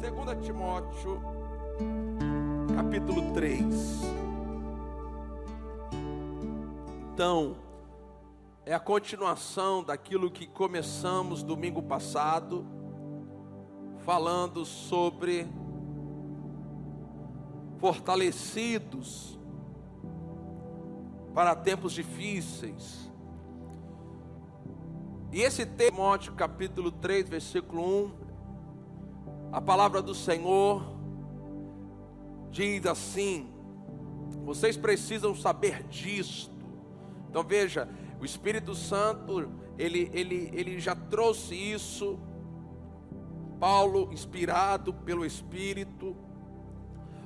Segunda Timóteo, capítulo 3. Então, é a continuação daquilo que começamos domingo passado, falando sobre fortalecidos para tempos difíceis. E esse Timóteo, capítulo 3, versículo 1, a palavra do Senhor diz assim: vocês precisam saber disto. Então veja, o Espírito Santo, ele já trouxe isso. Paulo, inspirado pelo Espírito,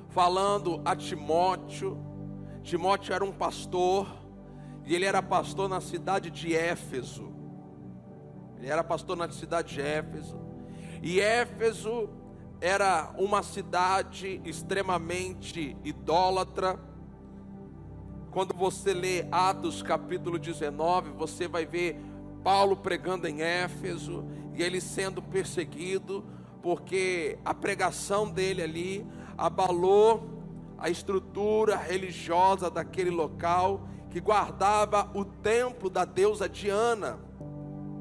falando a Timóteo. Timóteo era um pastor, e ele era pastor na cidade de Éfeso. Ele era pastor na cidade de Éfeso. E Éfeso era uma cidade extremamente idólatra. Quando você lê Atos capítulo 19, você vai ver Paulo pregando em Éfeso, e ele sendo perseguido, porque a pregação dele ali abalou a estrutura religiosa daquele local, que guardava o templo da deusa Diana,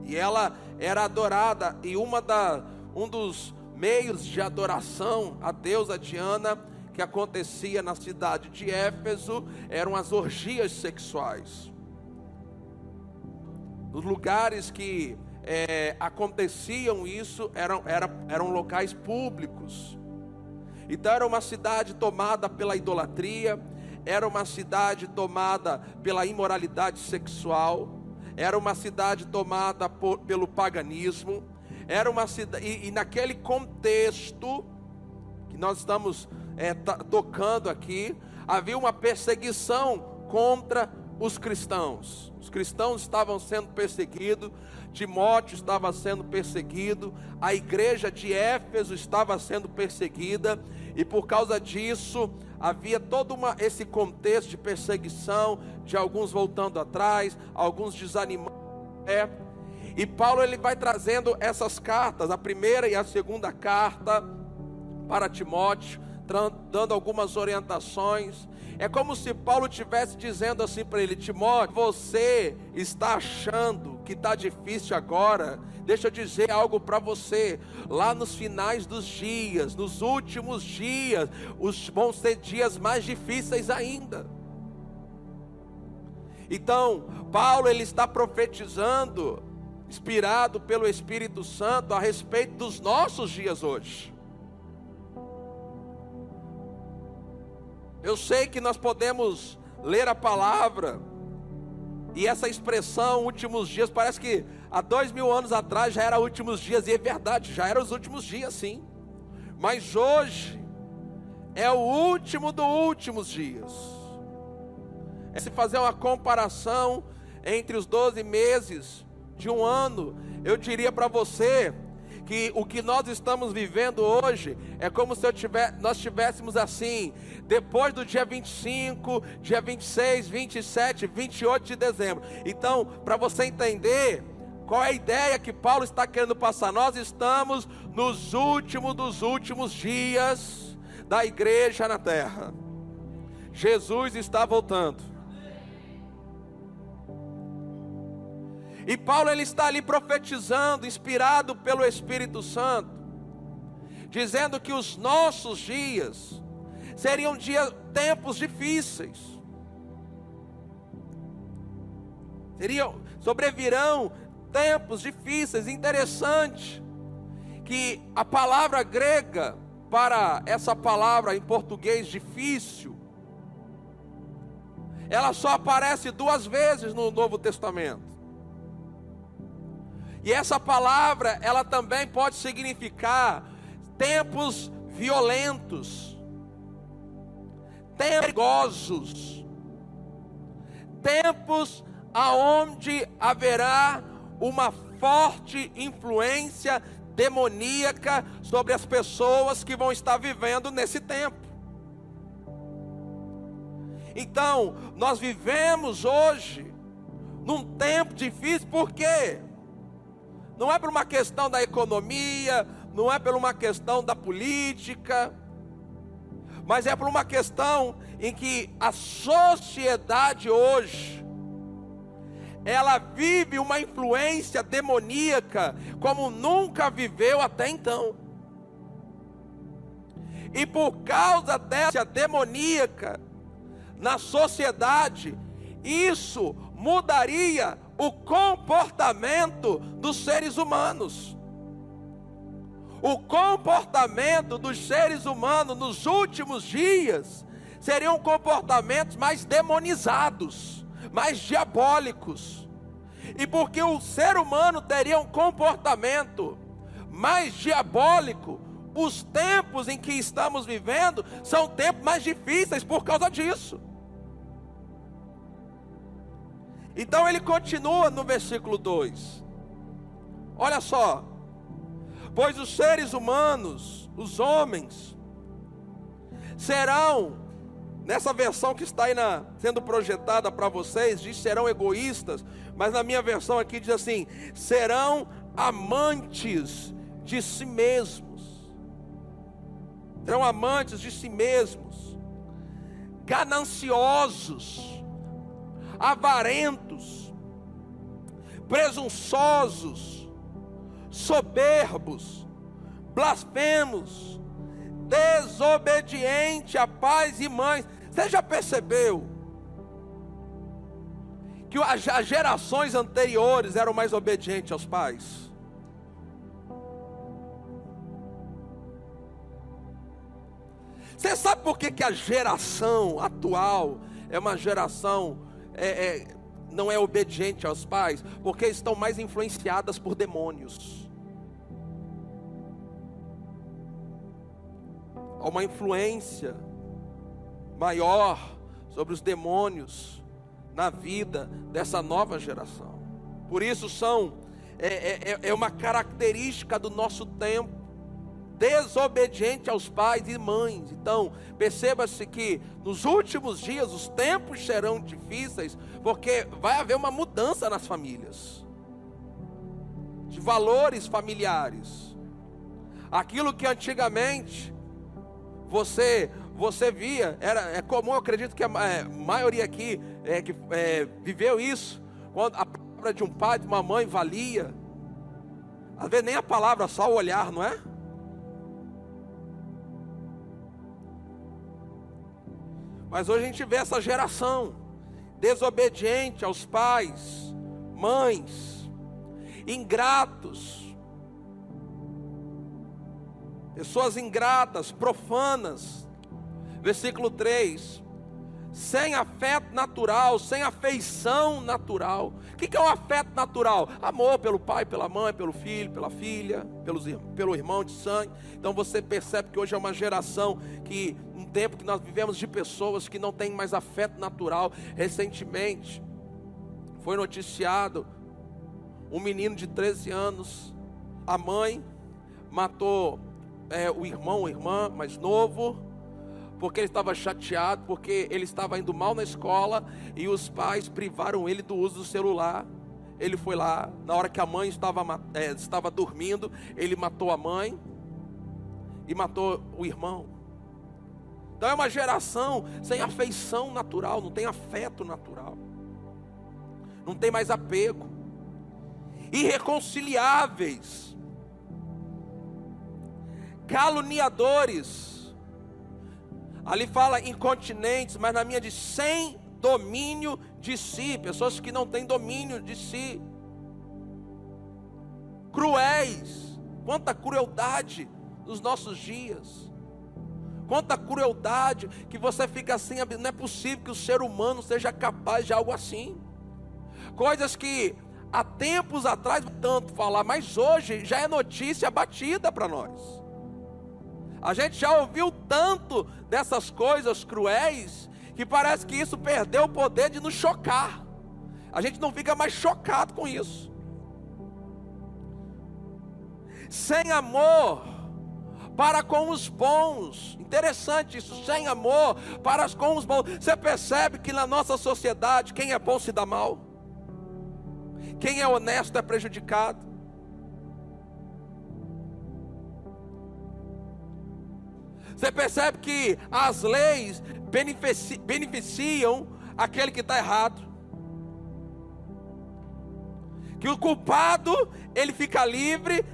e ela era adorada, e um dos meios de adoração à deusa Diana que acontecia na cidade de Éfeso eram as orgias sexuais. Nos lugares que aconteciam isso eram locais públicos. Então era uma cidade tomada pela idolatria, era uma cidade tomada pela imoralidade sexual, era uma cidade tomada pelo paganismo, era uma cidade, e naquele contexto que nós estamos tocando aqui, havia uma perseguição contra os cristãos. Os cristãos estavam sendo perseguidos, Timóteo estava sendo perseguido, a igreja de Éfeso estava sendo perseguida, e por causa disso havia todo esse contexto de perseguição, de alguns voltando atrás, alguns desanimando. E Paulo ele vai trazendo essas cartas, a primeira e a segunda carta para Timóteo, dando algumas orientações. É como se Paulo estivesse dizendo assim para ele: Timóteo, você está achando que está difícil agora? Deixa eu dizer algo para você. Lá nos finais dos dias, nos últimos dias, vão ser dias mais difíceis ainda. Então, Paulo ele está profetizando, inspirado pelo Espírito Santo, a respeito dos nossos dias hoje. Eu sei que nós podemos ler a palavra, e essa expressão últimos dias, parece que há 2000 anos atrás já era últimos dias, e é verdade, já era os últimos dias sim, mas hoje é o último dos últimos dias. Se fazer uma comparação entre os 12 meses de um ano, eu diria para você que o que nós estamos vivendo hoje é como se nós tivéssemos assim, depois do dia 25, dia 26, 27, 28 de dezembro. Então, para você entender qual é a ideia que Paulo está querendo passar, nós estamos nos últimos dos últimos dias da igreja na terra. Jesus está voltando. E Paulo ele está ali profetizando, inspirado pelo Espírito Santo, dizendo que os nossos dias seriam tempos difíceis. Sobrevirão tempos difíceis. Interessante que a palavra grega para essa palavra em português difícil, ela só aparece 2 vezes no Novo Testamento. E essa palavra, ela também pode significar tempos violentos, tempos perigosos, tempos aonde haverá uma forte influência demoníaca sobre as pessoas que vão estar vivendo nesse tempo. Então, nós vivemos hoje num tempo difícil, por quê? Não é por uma questão da economia, não é por uma questão da política, mas é por uma questão em que a sociedade hoje, ela vive uma influência demoníaca como nunca viveu até então. E por causa dessa demoníaca na sociedade, isso mudaria o comportamento dos seres humanos. O comportamento dos seres humanos nos últimos dias seriam comportamentos mais demonizados, mais diabólicos. E porque o ser humano teria um comportamento mais diabólico, os tempos em que estamos vivendo são tempos mais difíceis por causa disso. Então ele continua no versículo 2. Olha só. Pois os seres humanos, os homens, serão, nessa versão que está aí sendo projetada para vocês, diz serão egoístas, mas na minha versão aqui diz assim: serão amantes de si mesmos. Serão amantes de si mesmos, gananciosos, avarentos, presunçosos, soberbos, blasfemos, desobediente a pais e mães. Você já percebeu que as gerações anteriores eram mais obedientes aos pais? Você sabe por que a geração atual é uma geração não é obediente aos pais? Porque estão mais influenciadas por demônios. Há uma influência maior sobre os demônios na vida dessa nova geração. Por isso é uma característica do nosso tempo, desobediente aos pais e mães. Então perceba-se que nos últimos dias os tempos serão difíceis, porque vai haver uma mudança nas famílias, de valores familiares. Aquilo que antigamente você via, é comum, eu acredito que a maioria aqui viveu isso, quando a palavra de um pai, de uma mãe valia, às vezes nem a palavra, só o olhar, não é? Mas hoje a gente vê essa geração desobediente aos pais, mães, ingratos, pessoas ingratas, profanas. Versículo 3: sem afeto natural, sem afeição natural. O que é um afeto natural? Amor pelo pai, pela mãe, pelo filho, pela filha, pelo irmão de sangue. Então você percebe que hoje é uma geração que, um tempo que nós vivemos de pessoas que não têm mais afeto natural. Recentemente foi noticiado um menino de 13 anos, a mãe matou o irmão, a irmã mais novo, porque ele estava chateado, porque ele estava indo mal na escola e os pais privaram ele do uso do celular. Ele foi lá, na hora que a mãe estava dormindo, ele matou a mãe e matou o irmão. Então é uma geração sem afeição natural, não tem afeto natural, não tem mais apego, irreconciliáveis, caluniadores. Ali fala incontinentes, mas na minha diz sem domínio de si. Pessoas que não têm domínio de si. Cruéis. Quanta crueldade nos nossos dias. Quanta crueldade que você fica assim, não é possível que o ser humano seja capaz de algo assim. Coisas que há tempos atrás tanto falar, mas hoje já é notícia batida para nós. A gente já ouviu tanto dessas coisas cruéis, que parece que isso perdeu o poder de nos chocar. A gente não fica mais chocado com isso. Sem amor para com os bons. Interessante isso, sem amor para com os bons. Você percebe que na nossa sociedade, quem é bom se dá mal? Quem é honesto é prejudicado. Você percebe que as leis beneficiam aquele que está errado. Que o culpado, ele fica livre,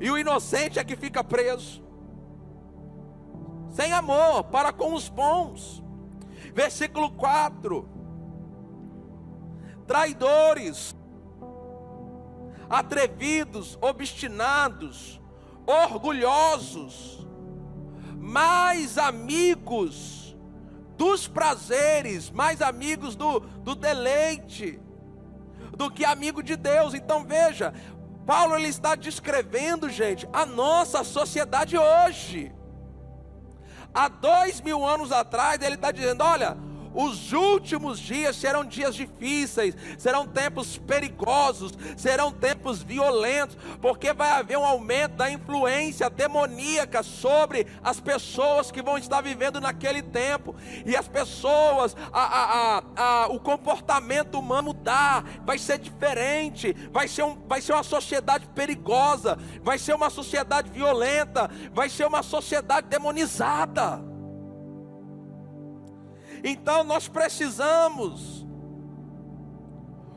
e o inocente é que fica preso. Sem amor para com os bons. Versículo 4. Traidores, atrevidos, obstinados, orgulhosos, mais amigos dos prazeres, mais amigos do deleite, do que amigo de Deus. Então veja, Paulo ele está descrevendo, gente, a nossa sociedade hoje. Há 2000 anos atrás ele está dizendo, olha, os últimos dias serão dias difíceis, serão tempos perigosos, serão tempos violentos, porque vai haver um aumento da influência demoníaca sobre as pessoas que vão estar vivendo naquele tempo, e as pessoas, o comportamento humano vai ser diferente, vai ser uma sociedade perigosa, vai ser uma sociedade violenta, vai ser uma sociedade demonizada. Então nós precisamos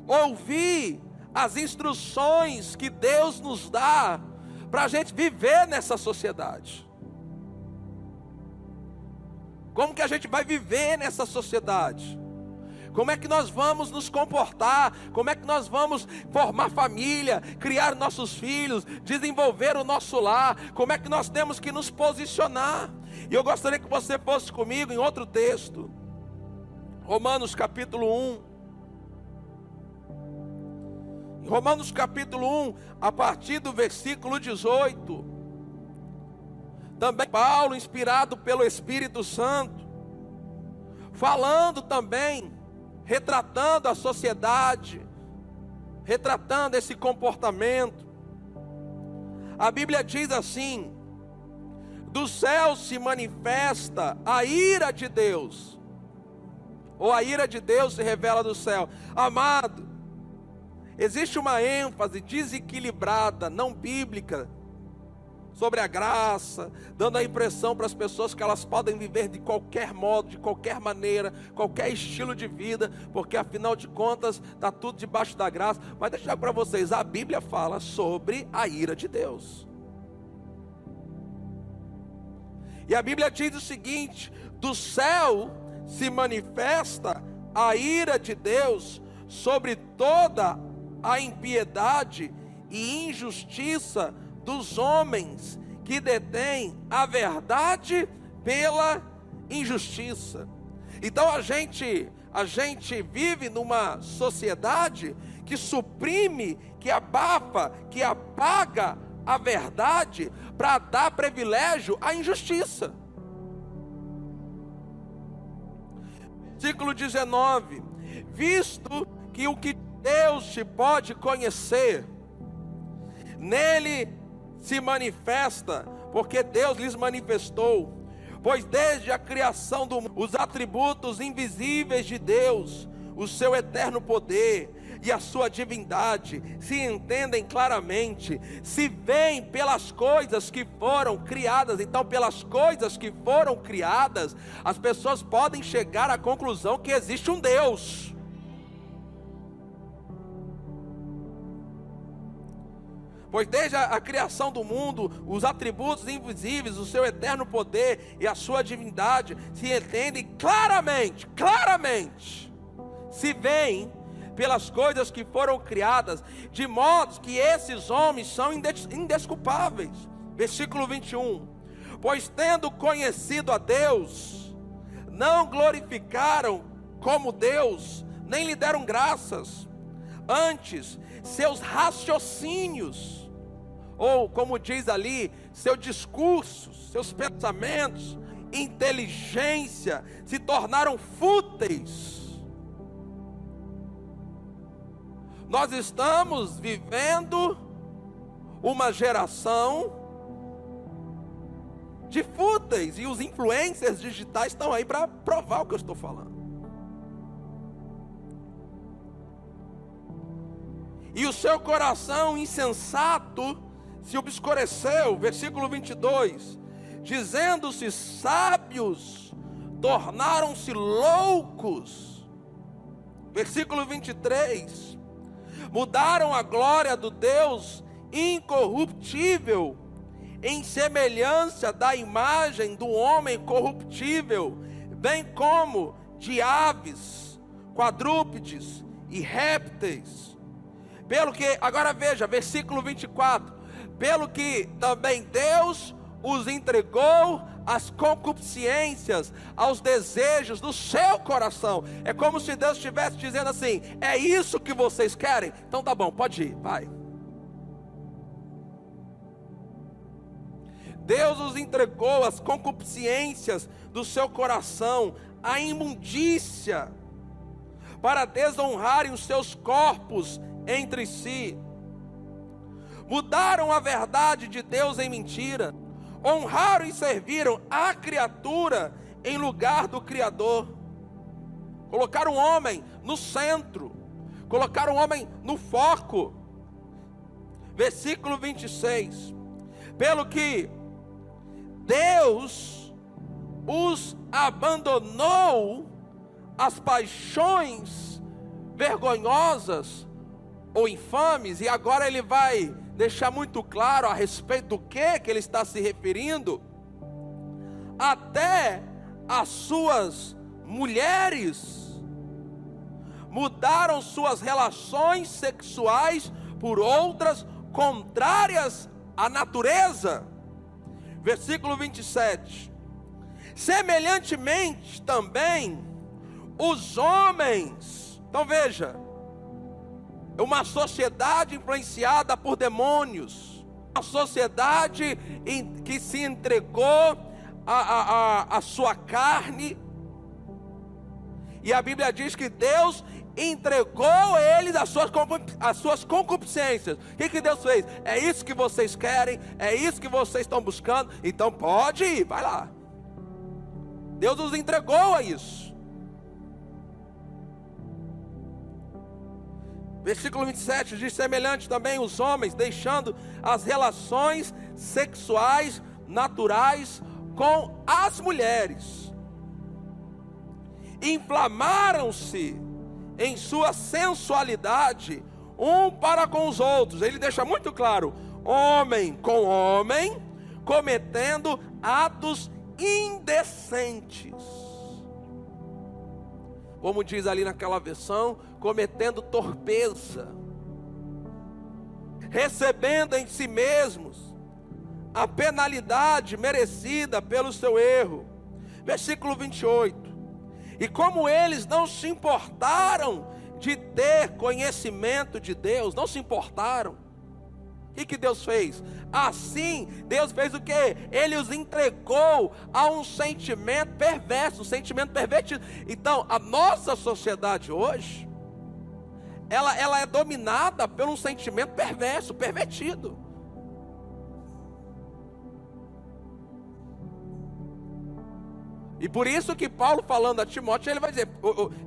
ouvir as instruções que Deus nos dá para a gente viver nessa sociedade. Como que a gente vai viver nessa sociedade? Como é que nós vamos nos comportar? Como é que nós vamos formar família, criar nossos filhos, desenvolver o nosso lar? Como é que nós temos que nos posicionar? E eu gostaria que você fosse comigo em outro texto. Romanos capítulo 1. Em Romanos capítulo 1, a partir do versículo 18. Também Paulo, inspirado pelo Espírito Santo, falando também, retratando a sociedade, retratando esse comportamento. A Bíblia diz assim: do céu se manifesta a ira de Deus, ou a ira de Deus se revela do céu. Amado, existe uma ênfase desequilibrada, não bíblica, sobre a graça, dando a impressão para as pessoas que elas podem viver de qualquer modo, de qualquer maneira, qualquer estilo de vida, porque afinal de contas está tudo debaixo da graça. Mas deixa eu dizer para vocês, a Bíblia fala sobre a ira de Deus. E a Bíblia diz o seguinte: do céu se manifesta a ira de Deus sobre toda a impiedade e injustiça dos homens que detêm a verdade pela injustiça. Então a gente vive numa sociedade que suprime, que abafa, que apaga a verdade para dar privilégio à injustiça. Versículo 19: visto que o que Deus te pode conhecer, nele se manifesta, porque Deus lhes manifestou. Pois desde a criação do mundo, os atributos invisíveis de Deus, o seu eterno poder e a sua divindade, se entendem claramente, se veem pelas coisas que foram criadas. Então, pelas coisas que foram criadas, as pessoas podem chegar à conclusão que existe um Deus. Pois desde a criação do mundo, os atributos invisíveis, o seu eterno poder e a sua divindade se entendem claramente, se veem pelas coisas que foram criadas, de modo que esses homens são indesculpáveis. Versículo 21: pois tendo conhecido a Deus, não glorificaram como Deus, nem lhe deram graças, antes seus raciocínios, ou como diz ali, seu discurso, seus pensamentos, inteligência, se tornaram fúteis. Nós estamos vivendo uma geração de fúteis, e os influencers digitais estão aí para provar o que eu estou falando. e o seu coração insensato se obscureceu. Versículo 22. Dizendo-se sábios, tornaram-se loucos. Versículo 23. Mudaram a glória do Deus incorruptível em semelhança da imagem do homem corruptível, bem como de aves, quadrúpedes e répteis. Pelo que, agora veja, versículo 24. Pelo que também Deus os entregou às concupiscências, aos desejos do seu coração. É como se Deus estivesse dizendo assim: é isso que vocês querem? Então tá bom, pode ir, vai. Deus os entregou às concupiscências do seu coração, à imundícia, para desonrarem os seus corpos entre si. Mudaram a verdade de Deus em mentira, honraram e serviram a criatura em lugar do Criador. Colocaram o homem no centro, colocaram o homem no foco. Versículo 26. Pelo que Deus os abandonou às paixões vergonhosas ou infames, e agora ele vai deixar muito claro a respeito do que ele está se referindo. Até as suas mulheres mudaram suas relações sexuais por outras contrárias à natureza. Versículo 27. Semelhantemente também os homens. Então veja, uma sociedade influenciada por demônios, uma sociedade que se entregou à sua carne, e a Bíblia diz que Deus entregou eles às suas concupiscências. O que Deus fez? É isso que vocês querem, é isso que vocês estão buscando, então pode ir, vai lá. Deus os entregou a isso. Versículo 27 diz: semelhante também os homens, deixando as relações sexuais naturais com as mulheres, inflamaram-se em sua sensualidade um para com os outros. Ele deixa muito claro: homem com homem, cometendo atos indecentes. Como diz ali naquela versão, cometendo torpeza, recebendo em si mesmos a penalidade merecida pelo seu erro. Versículo 28. E como eles não se importaram de ter conhecimento de Deus, não se importaram, o que Deus fez? Assim, Deus fez o quê? Ele os entregou a um sentimento perverso, um sentimento pervertido. Então, a nossa sociedade hoje, ela é dominada por um sentimento perverso, pervertido. E por isso que Paulo, falando a Timóteo, ele vai dizer: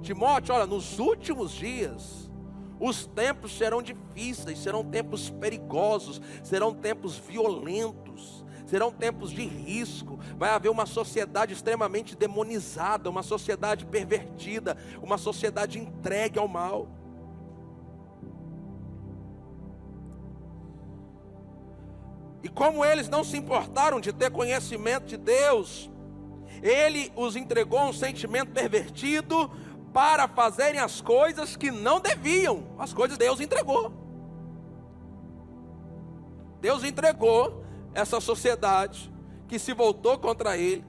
Timóteo, olha, nos últimos dias os tempos serão difíceis, serão tempos perigosos, serão tempos violentos, serão tempos de risco. Vai haver uma sociedade extremamente demonizada, uma sociedade pervertida, uma sociedade entregue ao mal. E como eles não se importaram de ter conhecimento de Deus, Ele os entregou a um sentimento pervertido para fazerem as coisas que não deviam. As coisas Deus entregou. Deus entregou essa sociedade que se voltou contra Ele,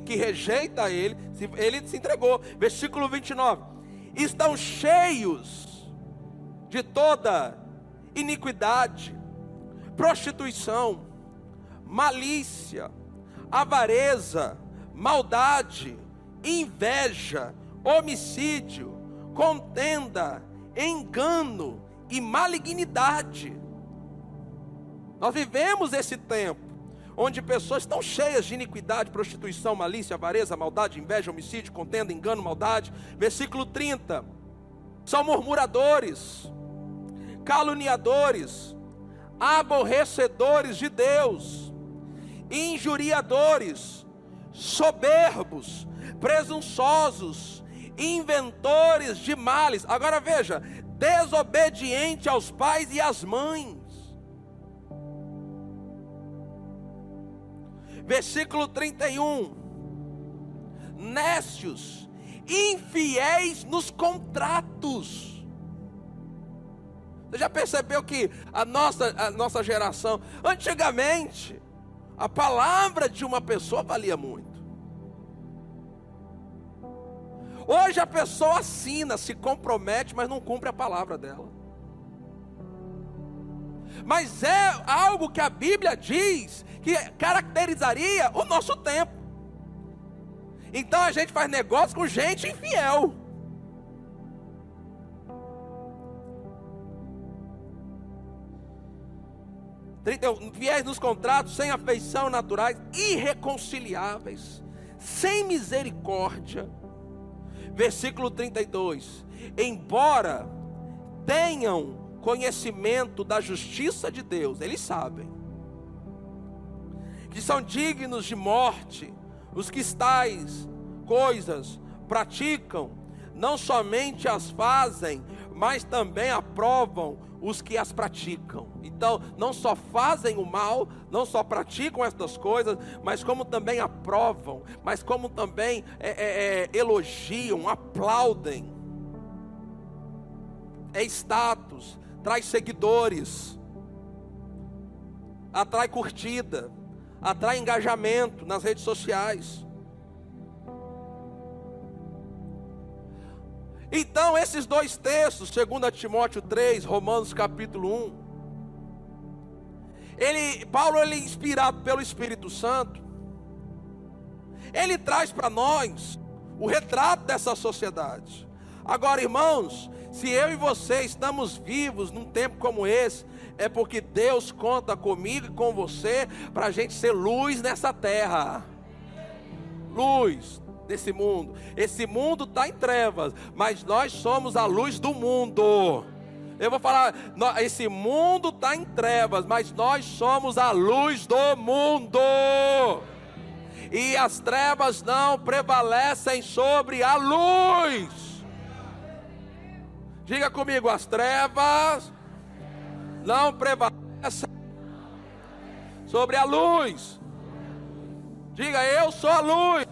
que rejeita Ele. Ele se entregou. Versículo 29. Estão cheios de toda iniquidade, prostituição, malícia, avareza, maldade, inveja, homicídio, contenda, engano e malignidade. Nós vivemos esse tempo onde pessoas estão cheias de iniquidade, prostituição, malícia, avareza, maldade, inveja, homicídio, contenda, engano, maldade. Versículo 30. São murmuradores, caluniadores, aborrecedores de Deus, injuriadores, soberbos, presunçosos, inventores de males. Agora veja, desobediente aos pais e às mães. Versículo 31. Nécios, infiéis nos contratos. Você já percebeu que a nossa geração, antigamente, a palavra de uma pessoa valia muito. Hoje a pessoa assina, se compromete, mas não cumpre a palavra dela. Mas é algo que a Bíblia diz que caracterizaria o nosso tempo. Então a gente faz negócio com gente infiel. Fiéis nos contratos, sem afeição, naturais, irreconciliáveis, sem misericórdia. Versículo 32. Embora tenham conhecimento da justiça de Deus, eles sabem que são dignos de morte os que tais coisas praticam, não somente as fazem, mas também aprovam os que as praticam. Então, não só fazem o mal, não só praticam estas coisas, mas como também aprovam, mas como também elogiam, aplaudem. É status, traz seguidores, atrai curtida, atrai engajamento nas redes sociais. Então esses dois textos, 2 Timóteo 3, Romanos capítulo 1, Paulo, inspirado pelo Espírito Santo, ele traz para nós o retrato dessa sociedade. Agora, irmãos, se eu e você estamos vivos num tempo como esse, é porque Deus conta comigo e com você para a gente ser luz nessa terra. Luz desse mundo. Esse mundo está em trevas, mas nós somos a luz do mundo. Eu vou falar, esse mundo está em trevas, mas nós somos a luz do mundo. E as trevas não prevalecem sobre a luz. Diga comigo, as trevas não prevalecem sobre a luz. Diga, eu sou a luz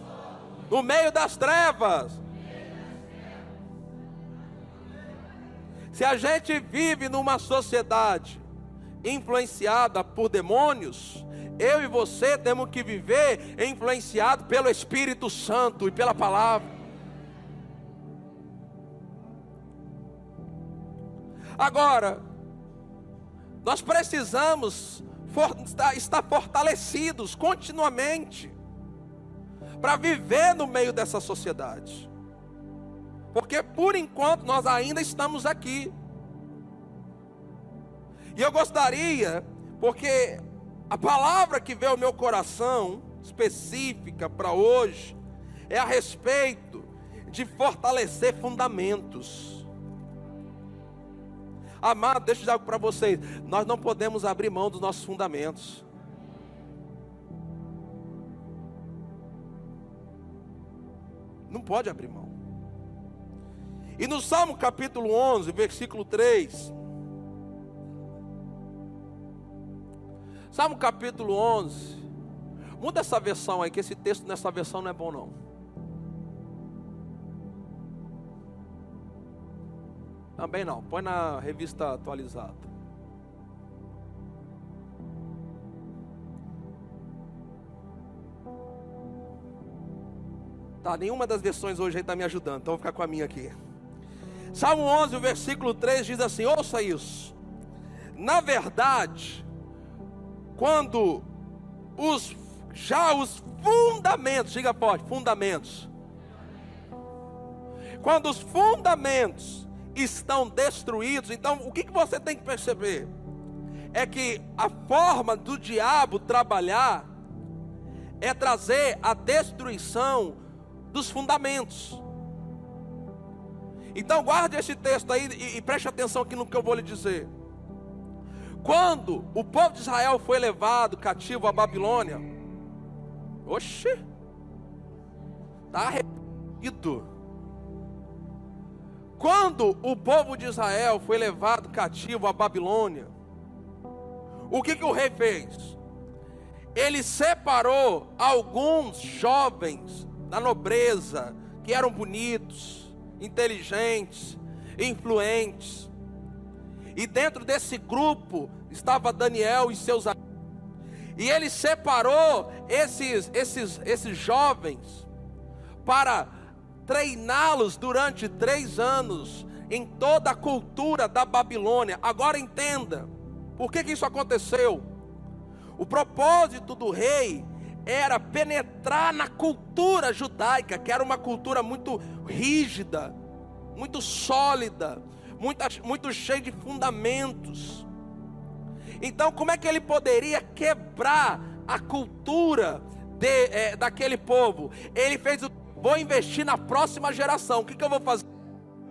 no meio das trevas. Se a gente vive numa sociedade influenciada por demônios, eu e você temos que viver influenciado pelo Espírito Santo e pela palavra. Agora, nós precisamos estar fortalecidos continuamente para viver no meio dessa sociedade, porque por enquanto nós ainda estamos aqui. E eu gostaria, porque a palavra que veio ao meu coração, específica para hoje, é a respeito de fortalecer fundamentos. Amado, deixa eu dizer algo para vocês, nós não podemos abrir mão dos nossos fundamentos. Não pode abrir mão. E no Salmo capítulo 11, versículo 3. Salmo capítulo 11. Muda essa versão aí, que esse texto nessa versão não é bom não. Também não, põe na revista atualizada. Tá, nenhuma das versões hoje aí está me ajudando, então vou ficar com a minha aqui. Salmo 11, o versículo 3 diz assim, ouça isso. Na verdade, quando os fundamentos, diga forte, fundamentos. Quando os fundamentos estão destruídos, então o que você tem que perceber? É que a forma do diabo trabalhar é trazer a destruição dos fundamentos. Então guarde esse texto aí e preste atenção aqui no que eu vou lhe dizer. Quando o povo de Israel foi levado cativo à Babilônia, oxe, está arrependido. Quando o povo de Israel foi levado cativo à Babilônia, o que o rei fez? Ele separou alguns jovens da nobreza, que eram bonitos, inteligentes, influentes. E dentro desse grupo estava Daniel e seus amigos. E ele separou esses jovens para treiná-los durante 3 anos em toda a cultura da Babilônia. Agora entenda, por que isso aconteceu? O propósito do rei era penetrar na cultura judaica, que era uma cultura muito rígida, muito sólida, muito cheia de fundamentos. Então, como é que ele poderia quebrar a cultura daquele povo? Ele fez vou investir na próxima geração. O que eu vou fazer?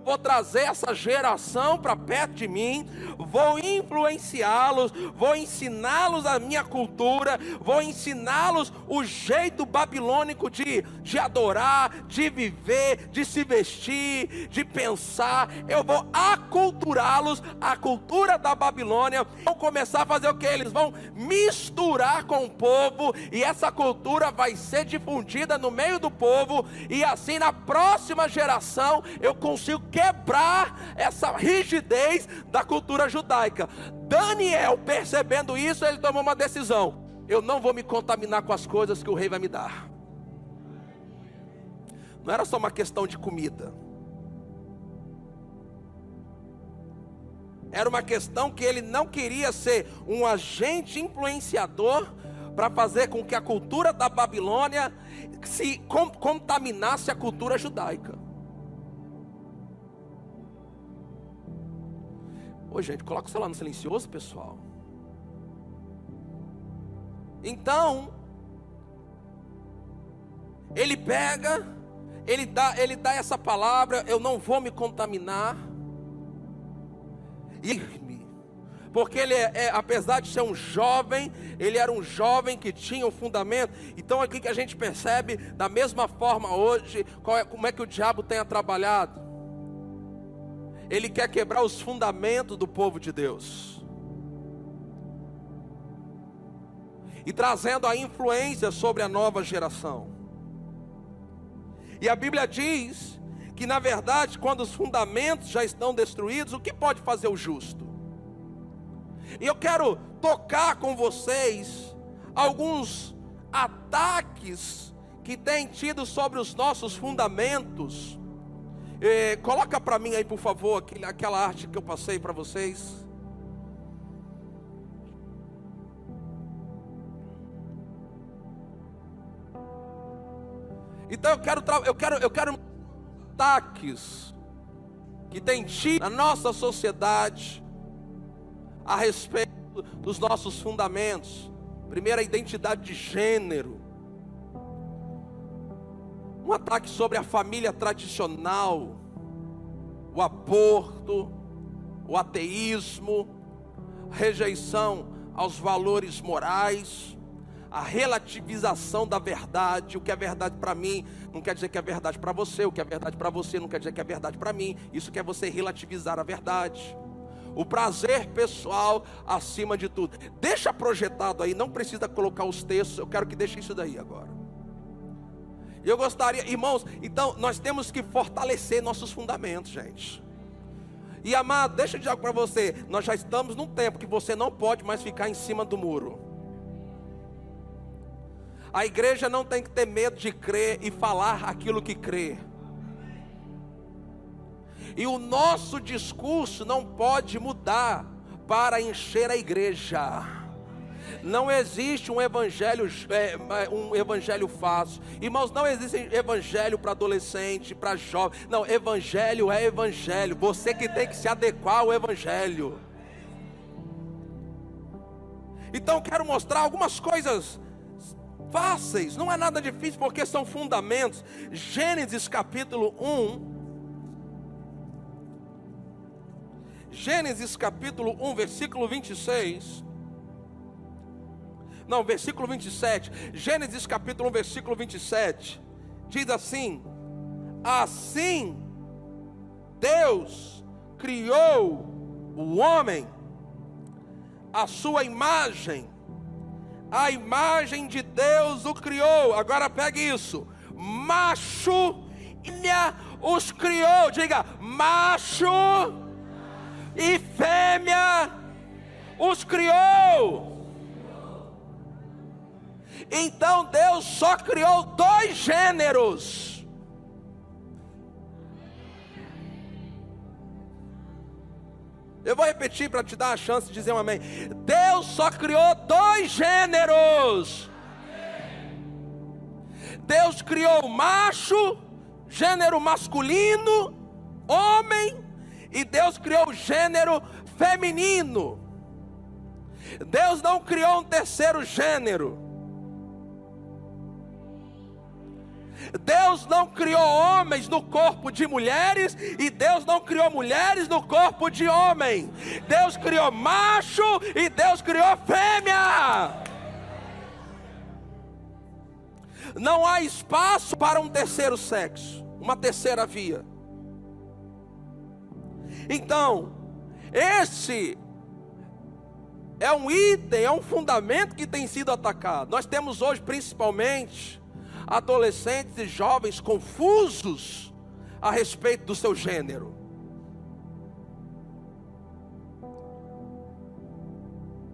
Vou trazer essa geração para perto de mim, vou influenciá-los, vou ensiná-los a minha cultura, vou ensiná-los o jeito babilônico de adorar, de viver, de se vestir, de pensar. Eu vou aculturá-los à cultura da Babilônia. Vão começar a fazer o que? Eles vão misturar com o povo, e essa cultura vai ser difundida no meio do povo, e assim na próxima geração eu consigo quebrar essa rigidez da cultura judaica. Daniel, percebendo isso, ele tomou uma decisão: eu não vou me contaminar com as coisas que o rei vai me dar. Não era só uma questão de comida, era uma questão que ele não queria ser um agente influenciador para fazer com que a cultura da Babilônia se contaminasse a cultura judaica. Ô gente, coloca o celular no silencioso, pessoal. Então, ele pega, ele dá essa palavra: eu não vou me contaminar. Porque ele apesar de ser um jovem, ele era um jovem que tinha um fundamento. Então aqui que a gente percebe, da mesma forma hoje, como é que o diabo tem trabalhado. Ele quer quebrar os fundamentos do povo de Deus, e trazendo a influência sobre a nova geração. E a Bíblia diz que, na verdade, quando os fundamentos já estão destruídos, o que pode fazer o justo? E eu quero tocar com vocês alguns ataques que tem tido sobre os nossos fundamentos. Coloca para mim aí, por favor, aquela arte que eu passei para vocês. Então eu quero ataques que tem tido na nossa sociedade a respeito dos nossos fundamentos. Primeiro, a identidade de gênero. Um ataque sobre a família tradicional, o aborto, o ateísmo, a rejeição aos valores morais, a relativização da verdade. O que é verdade para mim não quer dizer que é verdade para você. O que é verdade para você não quer dizer que é verdade para mim. Isso quer você relativizar a verdade. O prazer pessoal acima de tudo. Deixa projetado aí, não precisa colocar os textos. Eu quero que deixe isso daí agora. Eu gostaria, irmãos, então nós temos que fortalecer nossos fundamentos, gente. E amado, deixa eu dizer algo para você. Nós já estamos num tempo que você não pode mais ficar em cima do muro. A igreja não tem que ter medo de crer e falar aquilo que crê. E o nosso discurso não pode mudar para encher a igreja. Não existe um evangelho fácil. Irmãos, não existe evangelho para adolescente, para jovem. Não, evangelho é evangelho. Você que tem que se adequar ao evangelho. Então quero mostrar algumas coisas fáceis. Não é nada difícil, porque são fundamentos. Gênesis capítulo 1. Gênesis capítulo 1, versículo 26. Não, versículo 27. Gênesis capítulo 1, versículo 27. Diz assim: assim Deus criou o homem à sua imagem. A imagem de Deus o criou. Agora pegue isso. Macho os criou. Diga, macho e fêmea os criou. Então Deus só criou 2 gêneros. Eu vou repetir para te dar a chance de dizer um amém. Deus só criou 2 gêneros. Deus criou macho, gênero masculino, homem, e Deus criou o gênero feminino. Deus não criou um terceiro gênero. Deus não criou homens no corpo de mulheres, e Deus não criou mulheres no corpo de homem. Deus criou macho e Deus criou fêmea. Não há espaço para um terceiro sexo, uma terceira via. Então, esse é um item, é um fundamento que tem sido atacado. Nós temos hoje principalmente adolescentes e jovens confusos a respeito do seu gênero.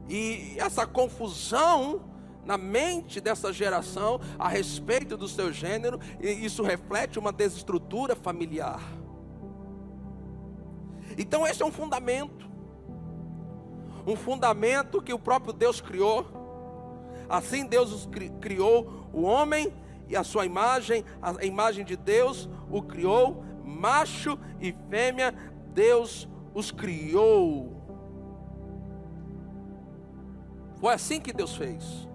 E essa confusão na mente dessa geração a respeito do seu gênero, isso reflete uma desestrutura familiar. Então esse é um fundamento que o próprio Deus criou. Assim Deus criou o homem e a sua imagem, a imagem de Deus o criou, macho e fêmea Deus os criou. Foi assim que Deus fez.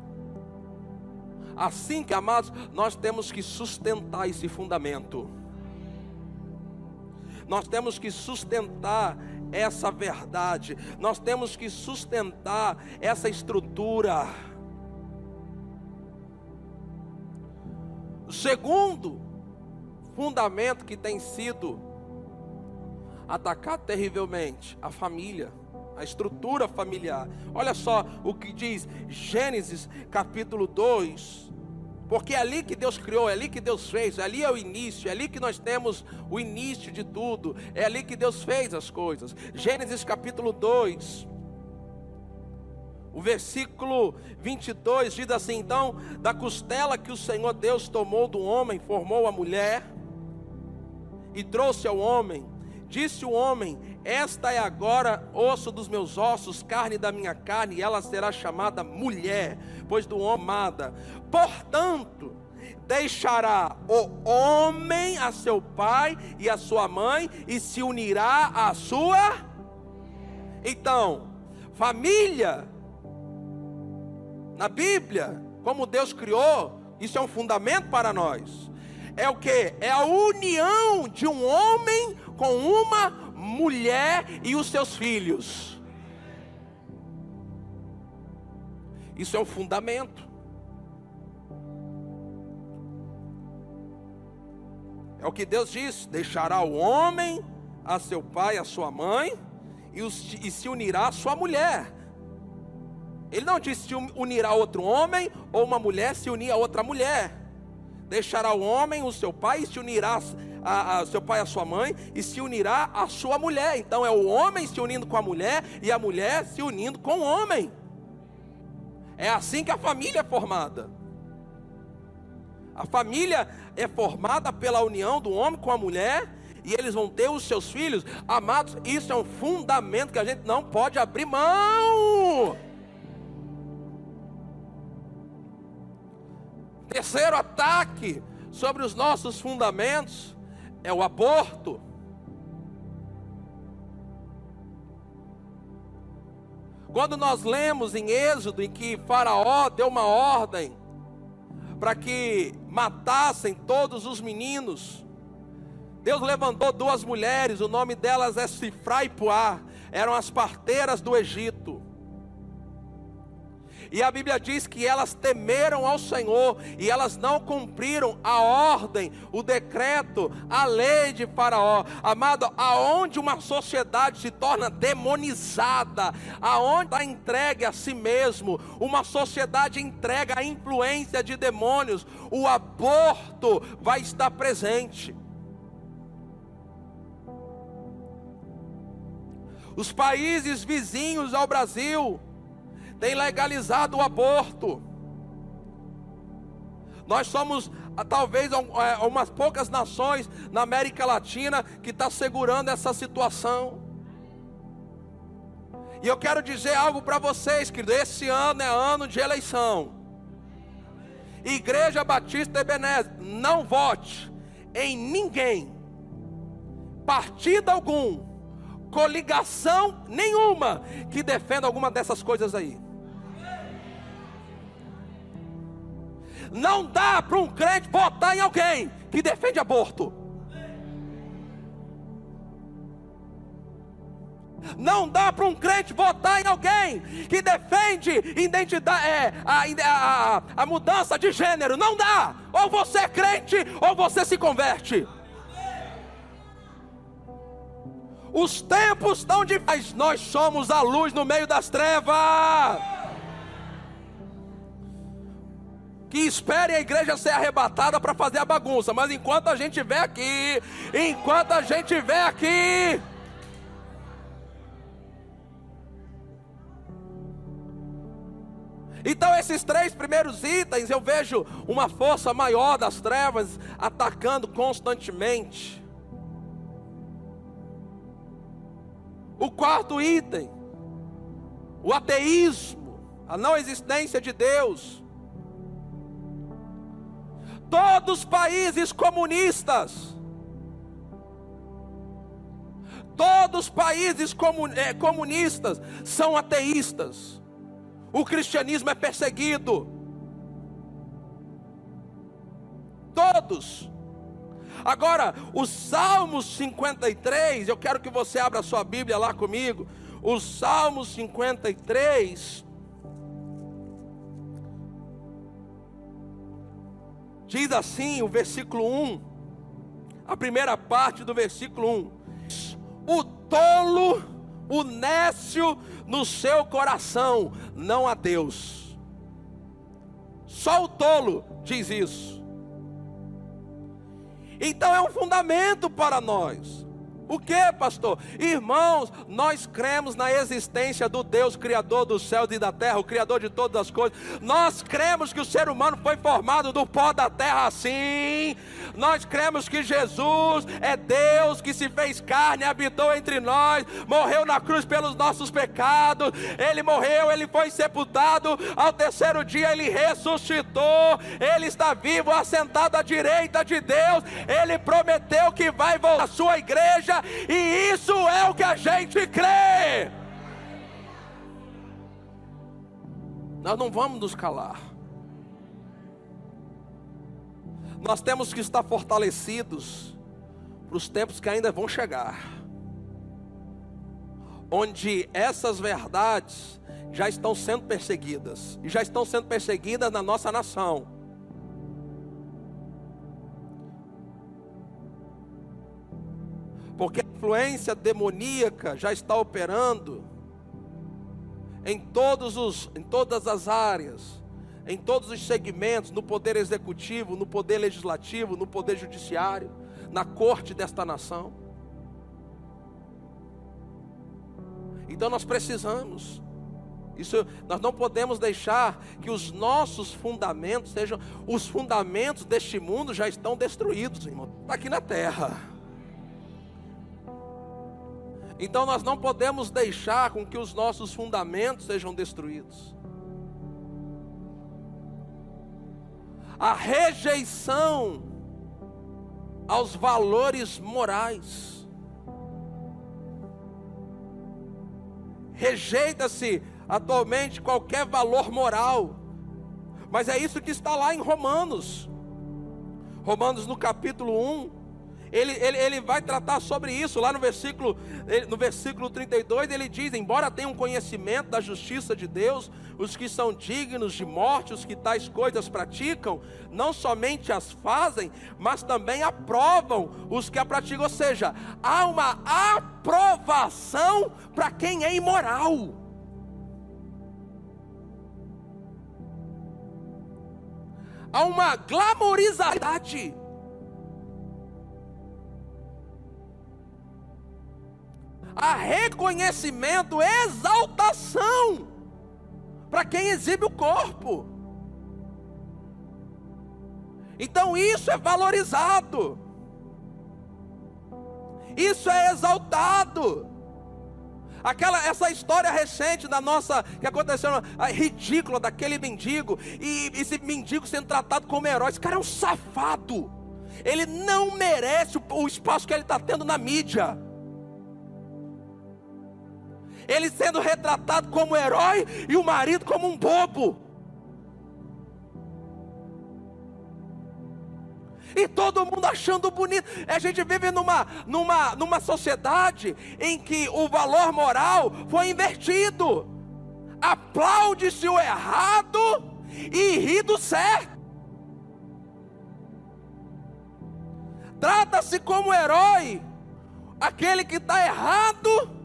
Assim que, amados, nós temos que sustentar esse fundamento. Nós temos que sustentar essa verdade. Nós temos que sustentar essa estrutura. O segundo fundamento que tem sido atacado terrivelmente, a família, a estrutura familiar. Olha só o que diz Gênesis capítulo 2. Porque é ali que Deus criou, é ali que Deus fez, ali é o início, é ali que nós temos o início de tudo, é ali que Deus fez as coisas. Gênesis capítulo 2, o versículo 22 diz assim: então, da costela que o Senhor Deus tomou do homem, formou a mulher e trouxe ao homem. Disse o homem: esta é agora osso dos meus ossos, carne da minha carne, e ela será chamada mulher, pois do homem amada. Portanto, deixará o homem a seu pai e a sua mãe, e se unirá à sua. Então, família, na Bíblia, como Deus criou, isso é um fundamento para nós. É o que? É a união de um homem com uma mulher e os seus filhos. Isso é um fundamento. É o que Deus diz: deixará o homem a seu pai, a sua mãe, e se unirá à sua mulher. Ele não disse se unirá a outro homem, ou uma mulher se unir a outra mulher. Deixará o homem o seu pai, e se unirá a seu pai e a sua mãe, e se unirá a sua mulher. Então é o homem se unindo com a mulher, e a mulher se unindo com o homem. É assim que a família é formada. A família é formada pela união do homem com a mulher, e eles vão ter os seus filhos. Amados, isso é um fundamento que a gente não pode abrir mão. Terceiro ataque sobre os nossos fundamentos é o aborto. Quando nós lemos em Êxodo em que Faraó deu uma ordem para que matassem todos os meninos, Deus levantou 2 mulheres, o nome delas é Sifra e Puá. eram as parteiras do Egito. E a Bíblia diz que elas temeram ao Senhor e elas não cumpriram a ordem, o decreto, a lei de Faraó. Amado, aonde uma sociedade se torna demonizada, aonde está entregue a si mesmo, uma sociedade entrega à influência de demônios, o aborto vai estar presente. Os países vizinhos ao Brasil tem legalizado o aborto. Nós somos talvez umas poucas nações na América Latina que está segurando essa situação. E eu quero dizer algo para vocês, querido. Esse ano é ano de eleição. Igreja Batista Ebenezer, não vote em ninguém, partido algum, coligação nenhuma que defenda alguma dessas coisas aí. Não dá para um crente votar em alguém que defende aborto. Não dá para um crente votar em alguém que defende identidade, a mudança de gênero. Não dá. Ou você é crente ou você se converte. Os tempos estão difíceis. Nós somos a luz no meio das trevas. Que esperem a igreja ser arrebatada para fazer a bagunça. Mas enquanto a gente estiver aqui, então esses 3 primeiros itens, eu vejo uma força maior das trevas atacando constantemente. O 4º item, o ateísmo, a não existência de Deus. Todos os países comunistas, comunistas são ateístas. O cristianismo é perseguido. Todos. Agora, o Salmos 53, eu quero que você abra a sua Bíblia lá comigo. O Salmos 53 diz assim, o versículo 1, a primeira parte do versículo 1: o tolo, o nécio no seu coração, não há Deus. Só o tolo diz isso. Então é um fundamento para nós. O que, pastor? Irmãos, nós cremos na existência do Deus Criador dos céus e da terra, o Criador de todas as coisas. Nós cremos que o ser humano foi formado do pó da terra assim. Nós cremos que Jesus é Deus que se fez carne, habitou entre nós, morreu na cruz pelos nossos pecados. Ele morreu, ele foi sepultado, ao 3º dia ele ressuscitou. Ele está vivo, assentado à direita de Deus. Ele prometeu que vai voltar à sua igreja. E isso é o que a gente crê. Nós não vamos nos calar. Nós temos que estar fortalecidos para os tempos que ainda vão chegar, onde essas verdades já estão sendo perseguidas, e já estão sendo perseguidas na nossa nação. Porque a influência demoníaca já está operando em todas as áreas, em todos os segmentos, no poder executivo, no poder legislativo, no poder judiciário, na corte desta nação. Então nós precisamos, nós não podemos deixar que os nossos fundamentos sejam, os fundamentos deste mundo já estão destruídos, irmão, está aqui na terra. Então nós não podemos deixar com que os nossos fundamentos sejam destruídos. A rejeição aos valores morais. Rejeita-se atualmente qualquer valor moral. Mas é isso que está lá em Romanos. Romanos no capítulo 1. Ele vai tratar sobre isso lá no versículo 32. Ele diz: embora tenham conhecimento da justiça de Deus, os que são dignos de morte, os que tais coisas praticam, não somente as fazem, mas também aprovam os que a praticam. Ou seja, há uma aprovação para quem é imoral. Há uma glamourizadade. Há reconhecimento, exaltação para quem exibe o corpo. Então isso é valorizado. Isso é exaltado. Essa história recente que aconteceu, ridícula, daquele mendigo, e esse mendigo sendo tratado como herói. Esse cara é um safado. Ele não merece o espaço que ele está tendo na mídia. Ele sendo retratado como herói e o marido como um bobo. E todo mundo achando bonito. A gente vive numa sociedade em que o valor moral foi invertido. Aplaude-se o errado e ri do certo. Trata-se como herói aquele que está errado,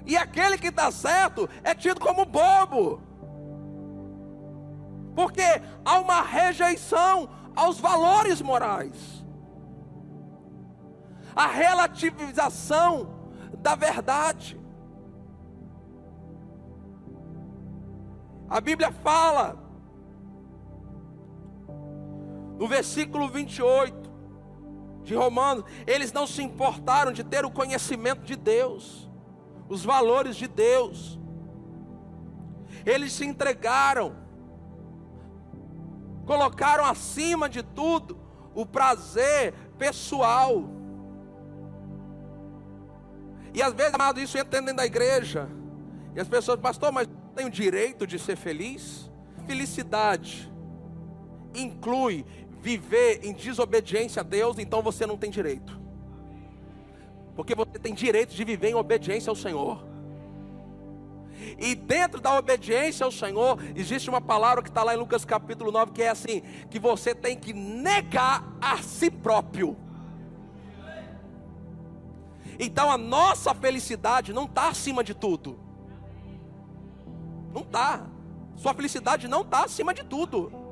e aquele que está certo é tido como bobo. Porque há uma rejeição aos valores morais. A relativização da verdade. A Bíblia fala, no versículo 28 de Romanos, eles não se importaram de ter o conhecimento de Deus, os valores de Deus. Eles se entregaram, colocaram acima de tudo o prazer pessoal. E às vezes, amado, isso entra dentro da igreja, e as pessoas: pastor, mas eu tenho o direito de ser feliz? Felicidade inclui viver em desobediência a Deus, então você não tem direito. Porque você tem direito de viver em obediência ao Senhor. E dentro da obediência ao Senhor, existe uma palavra que está lá em Lucas capítulo 9, que é assim: que você tem que negar a si próprio. Então a nossa felicidade não está acima de tudo. Não está. Sua felicidade não está acima de tudo.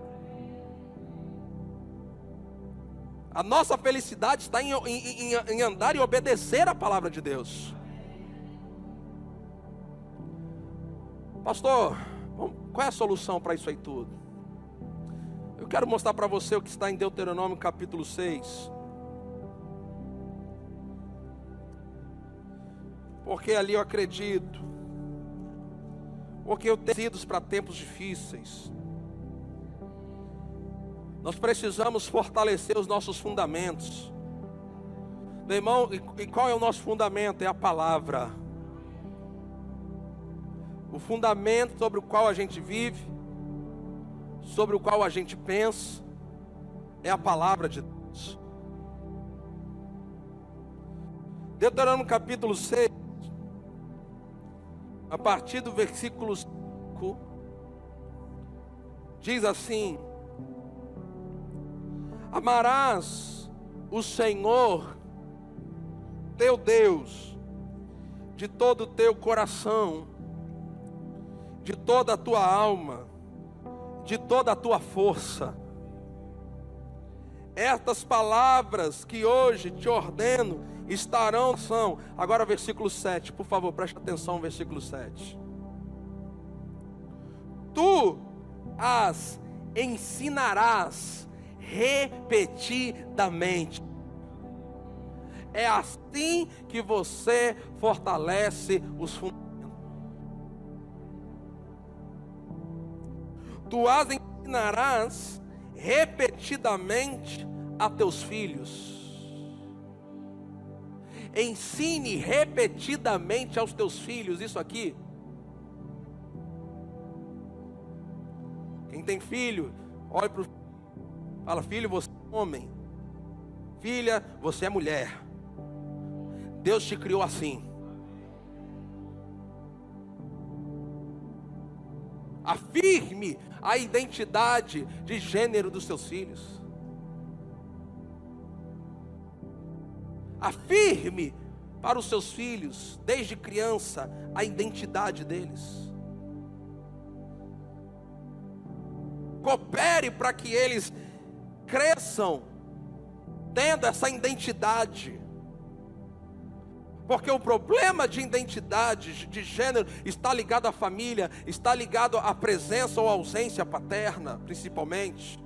A nossa felicidade está em andar e obedecer a palavra de Deus. Pastor, qual é a solução para isso aí tudo? Eu quero mostrar para você o que está em Deuteronômio capítulo 6. Porque ali eu acredito. Porque eu tenho sido para tempos difíceis. Nós precisamos fortalecer os nossos fundamentos. Meu irmão, e qual é o nosso fundamento? É a palavra. O fundamento sobre o qual a gente vive, sobre o qual a gente pensa, é a palavra de Deus. Deuteronômio capítulo 6, a partir do versículo 5, diz assim: amarás o Senhor teu Deus de todo o teu coração, de toda a tua alma, de toda a tua força. Estas palavras que hoje te ordeno estarão, são. Agora versículo 7, por favor, preste atenção no versículo 7. Tu as ensinarás repetidamente. É assim que você fortalece os fundamentos. Tu as ensinarás repetidamente a teus filhos. Ensine repetidamente aos teus filhos isso aqui. Quem tem filho, olha para o filho, fala: filho, você é homem. Filha, você é mulher. Deus te criou assim. Afirme a identidade de gênero dos seus filhos. Afirme para os seus filhos, desde criança, a identidade deles. Coopere para que eles cresçam tendo essa identidade. Porque o problema de identidade, de gênero, está ligado à família, está ligado à presença ou ausência paterna, principalmente.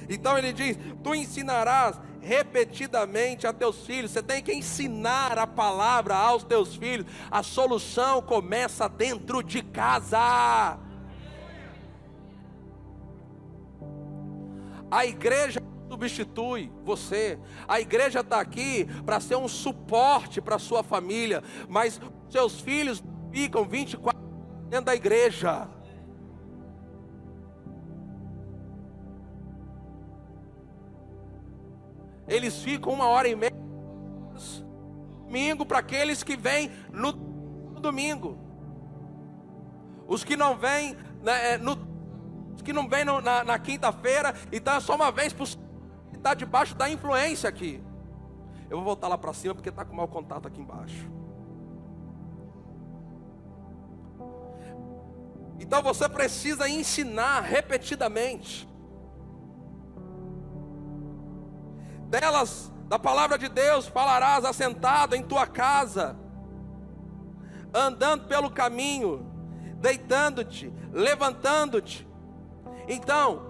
Então ele diz: tu ensinarás repetidamente a teus filhos. Você tem que ensinar a palavra aos teus filhos. A solução começa dentro de casa. A igreja substitui você. A igreja está aqui para ser um suporte para a sua família, mas seus filhos ficam 24 horas dentro da igreja. Eles ficam 1h30 domingo para aqueles que vêm no domingo. Os que não vêm na quinta-feira, então é só uma vez por semana. Está debaixo da influência aqui. Eu vou voltar lá para cima porque está com mau contato aqui embaixo. Então você precisa ensinar repetidamente. Delas, da palavra de Deus, falarás assentado em tua casa, andando pelo caminho, deitando-te, levantando-te. Então,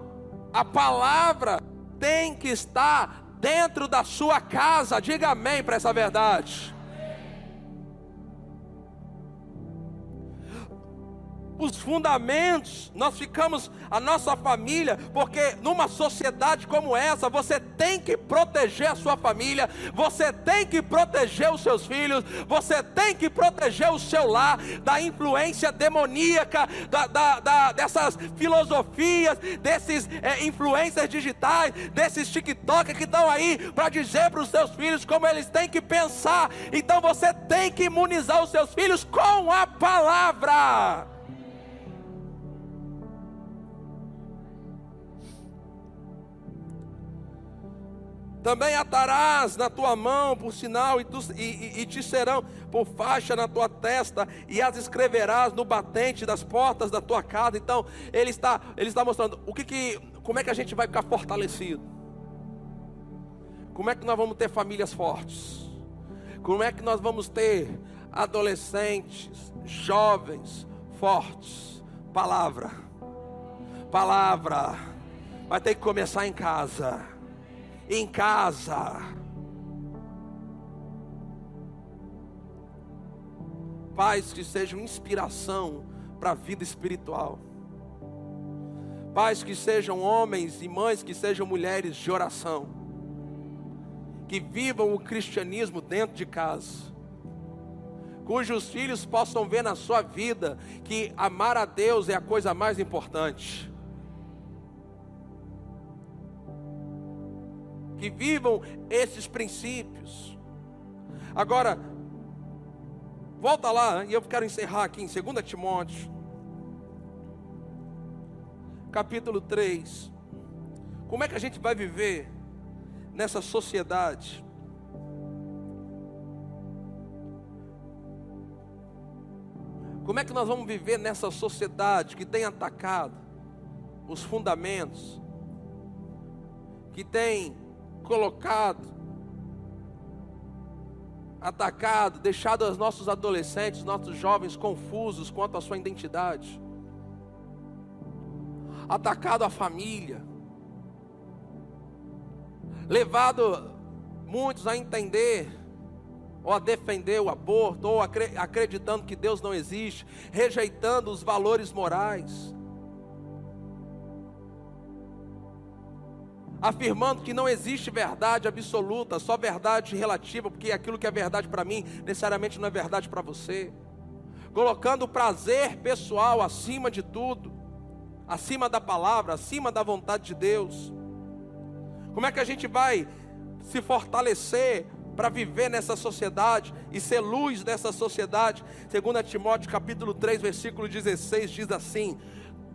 a palavra tem que estar dentro da sua casa. Diga amém para essa verdade. Os fundamentos, nós ficamos, a nossa família, porque numa sociedade como essa, você tem que proteger a sua família, você tem que proteger os seus filhos, você tem que proteger o seu lar da influência demoníaca, dessas filosofias, desses influencers digitais, desses TikTok que estão aí para dizer para os seus filhos como eles têm que pensar. Então você tem que imunizar os seus filhos com a palavra. Também atarás na tua mão por sinal e te serão por faixa na tua testa, e as escreverás no batente das portas da tua casa. Então ele está mostrando como é que a gente vai ficar fortalecido, como é que nós vamos ter famílias fortes, como é que nós vamos ter adolescentes, jovens fortes. Palavra vai ter que começar em casa. Em casa. Pais que sejam inspiração para a vida espiritual. Pais que sejam homens e mães que sejam mulheres de oração. Que vivam o cristianismo dentro de casa. Cujos filhos possam ver na sua vida que amar a Deus é a coisa mais importante. Que vivam esses princípios. Agora, volta lá, e eu quero encerrar aqui em 2 Timóteo, capítulo 3. Como é que a gente vai viver nessa sociedade? Como é que nós vamos viver nessa sociedade que tem atacado os fundamentos, que tem atacado, deixado os nossos adolescentes, nossos jovens confusos quanto à sua identidade, atacado a família, levado muitos a entender ou a defender o aborto, ou acreditando que Deus não existe, rejeitando os valores morais, afirmando que não existe verdade absoluta, só verdade relativa, porque aquilo que é verdade para mim, necessariamente não é verdade para você, colocando o prazer pessoal acima de tudo, acima da palavra, acima da vontade de Deus, Como é que a gente vai se fortalecer para viver nessa sociedade e ser luz dessa sociedade? 2 Timóteo capítulo 3, versículo 16 diz assim: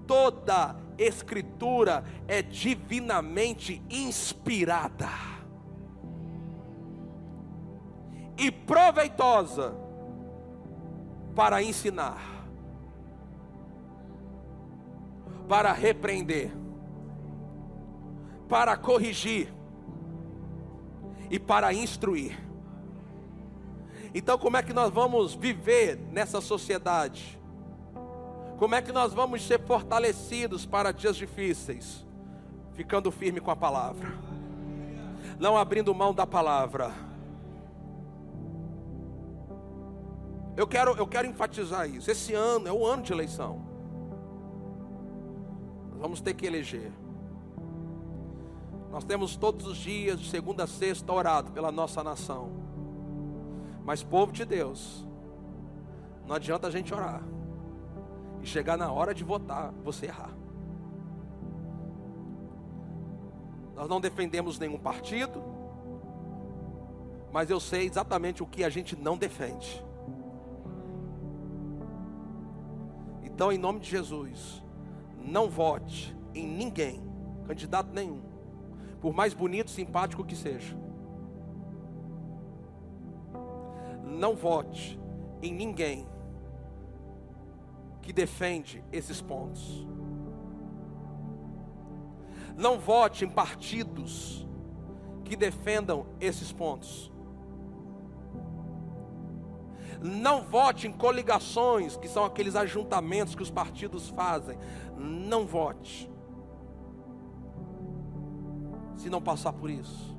toda escritura é divinamente inspirada e proveitosa para ensinar, para repreender, para corrigir e para instruir. Então, como é que nós vamos viver nessa sociedade? Como é que nós vamos ser fortalecidos para dias difíceis? Ficando firme com a palavra, não abrindo mão da palavra. Eu quero enfatizar isso. Esse ano é o ano de eleição. Nós vamos ter que eleger. Nós temos todos os dias, de segunda a sexta, orado pela nossa nação. Mas, povo de Deus, não adianta a gente orar e chegar na hora de votar, você errar. Nós não defendemos nenhum partido, mas eu sei exatamente o que a gente não defende. Então, em nome de Jesus, não vote em ninguém, candidato nenhum, por mais bonito, simpático que seja. Não vote em ninguém que defende esses pontos. Não vote em partidos que defendam esses pontos. Não vote em coligações, que são aqueles ajuntamentos que os partidos fazem. Não vote, se não passar por isso.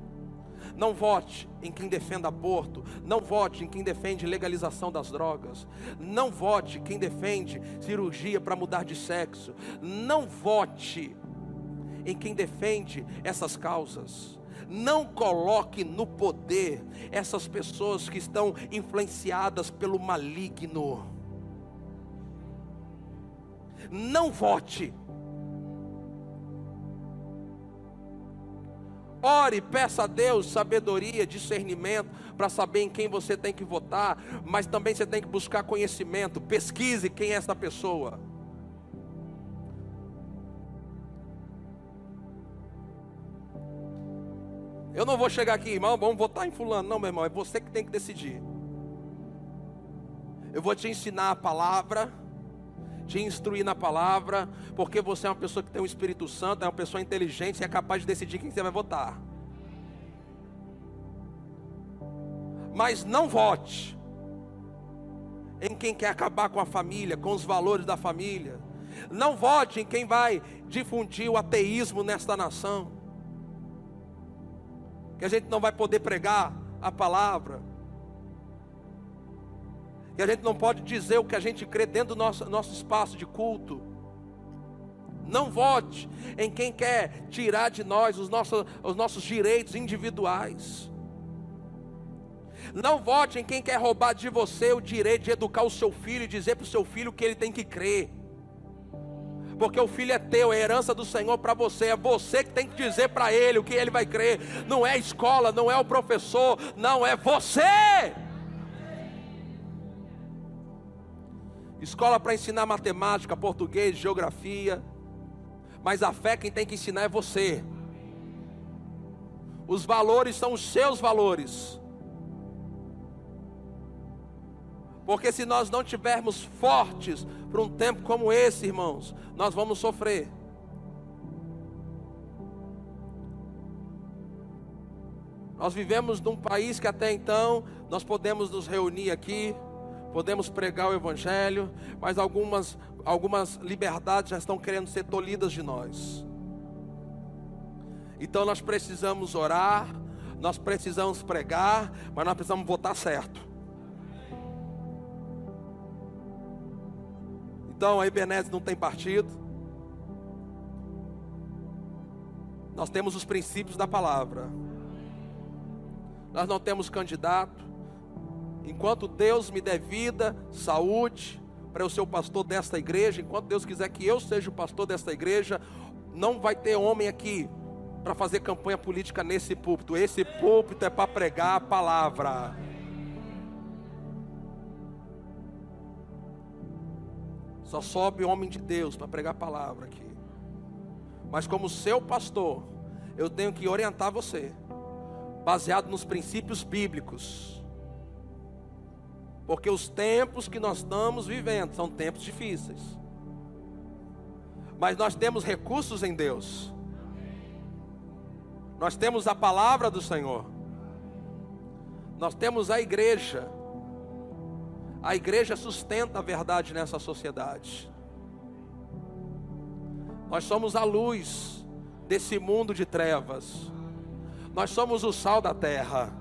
Não vote em quem defenda aborto. Não vote em quem defende legalização das drogas. Não vote em quem defende cirurgia para mudar de sexo. Não vote em quem defende essas causas. Não coloque no poder essas pessoas que estão influenciadas pelo maligno. Não vote. Ore, peça a Deus sabedoria, discernimento para saber em quem você tem que votar, mas também você tem que buscar conhecimento. Pesquise quem é essa pessoa. Eu não vou chegar aqui, irmão, vamos votar em fulano. Não, meu irmão, é você que tem que decidir. Eu vou te ensinar a palavra, te instruir na palavra, porque você é uma pessoa que tem o Espírito Santo, é uma pessoa inteligente e é capaz de decidir quem você vai votar. Mas não vote em quem quer acabar com a família, com os valores da família. Não vote em quem vai difundir o ateísmo nesta nação, que a gente não vai poder pregar a palavra, que a gente não pode dizer o que a gente crê dentro do nosso espaço de culto. Não vote em quem quer tirar de nós os nossos direitos individuais. Não vote em quem quer roubar de você o direito de educar o seu filho e dizer para o seu filho o que ele tem que crer. Porque o filho é teu, é herança do Senhor para você. É você que tem que dizer para ele o que ele vai crer. Não é a escola, não é o professor, não, é você. Escola para ensinar matemática, português, geografia. Mas a fé quem tem que ensinar é você. Os valores são os seus valores. Porque se nós não tivermos fortes para um tempo como esse, irmãos, nós vamos sofrer. Nós vivemos num país que até então nós podemos nos reunir aqui, podemos pregar o Evangelho, mas algumas liberdades já estão querendo ser tolhidas de nós. Então nós precisamos orar, nós precisamos pregar, mas nós precisamos votar certo. Então a Ebenezer não tem partido. Nós temos os princípios da palavra. Nós não temos candidato. Enquanto Deus me der vida, saúde, para eu ser o pastor desta igreja, enquanto Deus quiser que eu seja o pastor desta igreja, não vai ter homem aqui para fazer campanha política nesse púlpito. Esse púlpito é para pregar a palavra. Só sobe homem de Deus para pregar a palavra aqui. Mas como seu pastor, eu tenho que orientar você, baseado nos princípios bíblicos. Porque os tempos que nós estamos vivendo são tempos difíceis. Mas nós temos recursos em Deus. Nós temos a palavra do Senhor. Nós temos a igreja. A igreja sustenta a verdade nessa sociedade. Nós somos a luz desse mundo de trevas. Nós somos o sal da terra.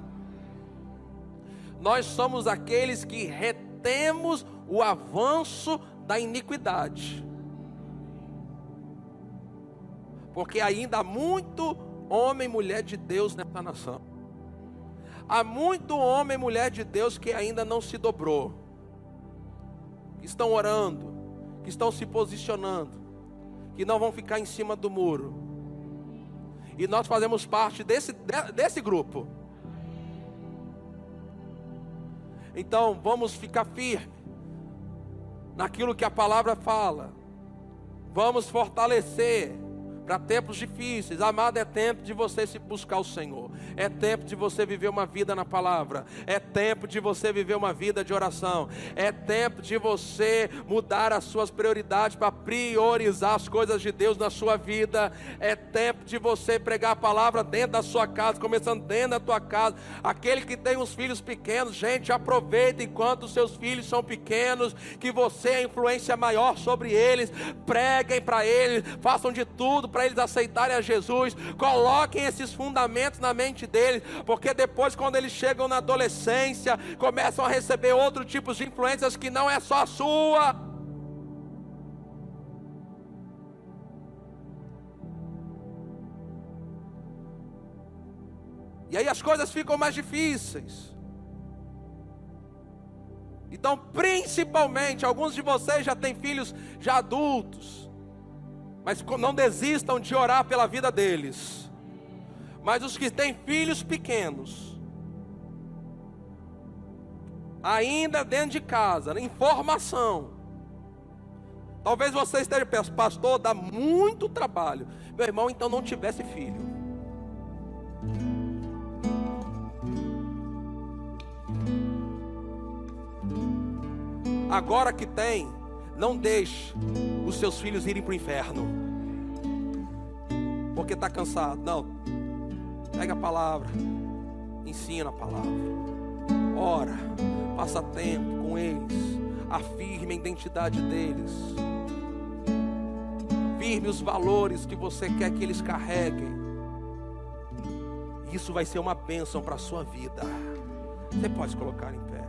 Nós somos aqueles que retemos o avanço da iniquidade. Porque ainda há muito homem e mulher de Deus nessa nação. Há muito homem e mulher de Deus que ainda não se dobrou, que estão orando, que estão se posicionando, que não vão ficar em cima do muro. E nós fazemos parte desse grupo. Então vamos ficar firmes naquilo que a palavra fala. Vamos fortalecer para tempos difíceis. Amado, é tempo de você se buscar o Senhor. É tempo de você viver uma vida na palavra. É tempo de você viver uma vida de oração. É tempo de você mudar as suas prioridades para priorizar as coisas de Deus na sua vida. É tempo de você pregar a palavra dentro da sua casa, começando dentro da tua casa. Aquele que tem os filhos pequenos, gente, aproveita enquanto os seus filhos são pequenos, que você é a influência maior sobre eles. Preguem para eles, façam de tudo para eles aceitarem a Jesus. Coloquem esses fundamentos na mente deles, porque depois, quando eles chegam na adolescência, começam a receber outros tipos de influências que não é só a sua. E aí as coisas ficam mais difíceis. Então, principalmente, alguns de vocês já têm filhos já adultos, mas não desistam de orar pela vida deles. Mas os que têm filhos pequenos, ainda dentro de casa, em formação, talvez você esteja pensando, pastor, dá muito trabalho. Meu irmão, então não tivesse filho. Agora que tem, não deixe os seus filhos irem para o inferno, porque está cansado. Não, pega a palavra, ensina a palavra, ora, passa tempo com eles, afirme a identidade deles, firme os valores que você quer que eles carreguem. Isso vai ser uma bênção para a sua vida. Você pode colocar em pé.